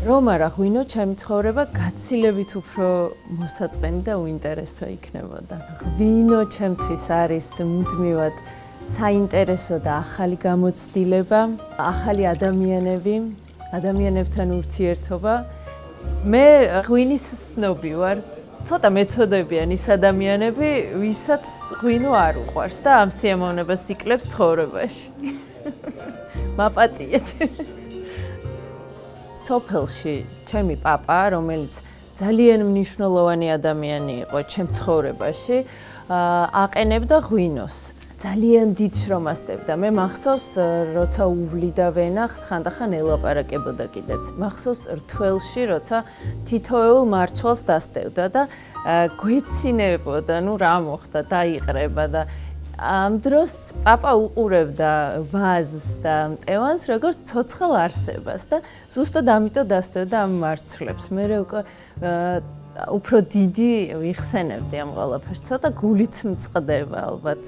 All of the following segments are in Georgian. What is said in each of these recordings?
რომ არა ღვინო ჩემი ცხოვრება გაცილებით უფრო მოსაწყენი და უინტერესო იქნებოდა. ღვინო ჩემთვის არის მუდმივად საინტერესო და ახალი გამოცდილება, ახალი ადამიანები, ადამიანებთან ურთიერთობა. მე ღვინის სნობი ვარ. ცოტა მეწოდებიან ის ადამიანები, ვისაც ღვინო არ უყვარს და ამ სიამოვნებას იკლებს ცხოვრებაში. მაპატიეთ. სოფელში ჩემი პაპა, რომელიც ძალიან მნიშვნელოვანი ადამიანი იყო ჩემ ცხოვრებაში, აყენებდა ღვინოს. ძალიან დიდ შრომას დებდა. მე მახსოვს, როცა უვლიდა ვენახს, ხანდახან ელაპარაკებოდა კიდეც. მახსოვს რთველში, როცა თითოეულ მარცვალს დასდევდა და გვეცინებოდა, ნუ რა მოხდა, დაიყრება და ამ დროს პაპა უყურებდა ვაზს და მტევანს, როგორც ცოცხალ არსებას და ზუსტად ამიტომ დასდევდა ამ მარცვლებს. მე უკვე უფრო დიდი ვიხსენებდი ამ ყველაფერს, ცოტა გულიც მწყდება ალბათ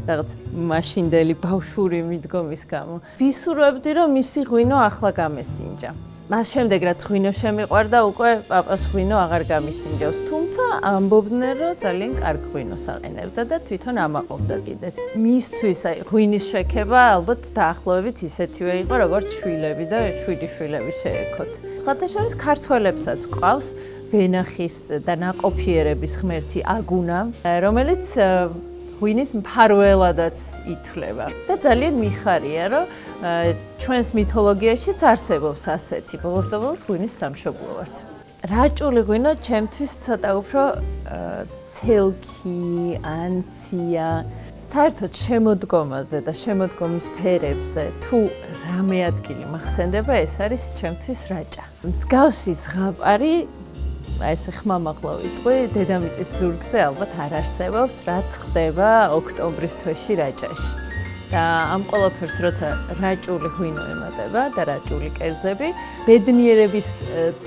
რაღაც მაშინდელი ბავშვური მიდგომის გამო. ვისურვებდი, რომ მისი ღვინო ახლა გამესინჯა. მას შემდეგ რაც ღვინო შემიყვარდა, უკვე პაპას ღვინო აღარ გამისინჯავს, თუმცა ამბობდნენ, რომ ძალიან კარგ ღვინოს აყენებდა და თვითონ ამაყობდა კიდეც. მისთვის ღვინის შექება ალბათ დაახლოებით ისეთივე იყო, როგორც შვილები და შვიდი შვილები შეექოთ. სხვათა შორის ქართველებსაც ყავს ვენახის და ნაყოფიერების ღმერთი აგუნა, რომელიც ღვინის მფარველადაც ითვლება. და ძალიან მიხარია, რომ ჩვენს მითოლოგიაშიც არსებობს ასეთი, ბოლოს და ბოლოს ღვინის სამშობლო ვართ. რაჭული ღვინო ჩემთვის ცოტა უფრო ცელქი, ანსია, საერთოდ შემოდგომაზე და შემოდგომის ფერებზე თუ რამე ადგილი მახსენდება, ეს არის ჩემთვის რაჭა. მსგავსი ზღაპარი ეს ხმამაღლა ვიტყვი, დედამიწის ზურგზე ალბათ არ არსებობს, რაც ხდება ოქტომბრის თვეში რაჭაში. და ამ ყველაფერს, როცა რაჭული ღვინო ემატება და რაჭული კერძები, ბედნიერების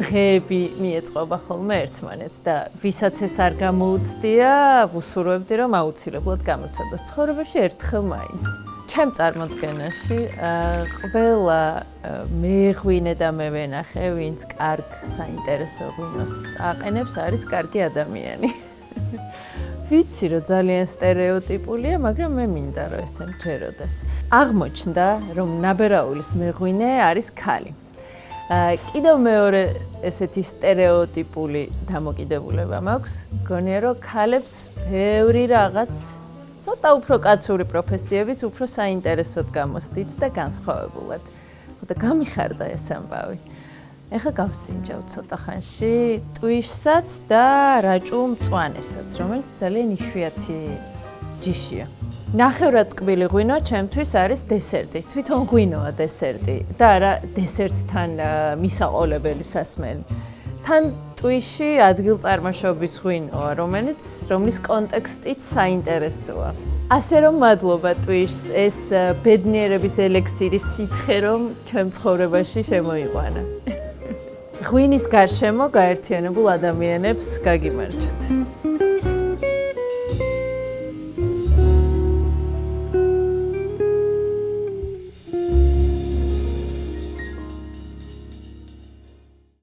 დღეები მიეწყობა ხოლმე ერთმანეთს და ვისაც ეს არ გამოუცდია, ვუსურვებდი, რომ აუცილებლად გამოცადოს ცხოვრებაში ერთხელ მაინც. ჩემ წარმოდგენაში ყველა მეღვინე და მევენახე, ვინც კარგ საინტერესო ღვინოს აყენებს, არის კარგი ადამიანი. ვიცი, რომ ძალიან სტერეოტიპულია, მაგრამ მე მინდა, რომ ესე მჯეროდეს. აღმოჩნდა, რომ ნაბერაულის მეღვინე არის ქალი. კიდევ მეორე ესეთი სტერეოტიპული დამოკიდებულება მაქვს, მგონია, რომ ქალებს ბევრი რაღაც ცოტა უფრო კაცური პროფესიებიც უფრო საინტერესოდ გამოსდით და განსხვავებულად. ხოდა გამიხარდა ეს ამბავი. ეხლა გავსინჯავ ცოტა ხანში ტვიშსაც და რაჭულ მწვანესაც, რომელიც ძალიან იშვიათი ჯიშია. ნახევრად ტკბილი ღვინო ჩემთვის არის დესერტი. თვითონ ღვინოა დესერტი და არა დესერტთან მისაყოლებელი სასმელი. თან ტვიში ადგილწარმოშობის ღვინოა, რომლის კონტექსტიც საინტერესოა. ასე რომ მადლობა ტვიშს, ეს ბედნიერების ელექსირის სითხე, რომ ჩემ ცხოვრებაში შემოიყვანა. ღვინის გარშემო გაერთიანებულ ადამიანებს გაგიმარჯვოთ.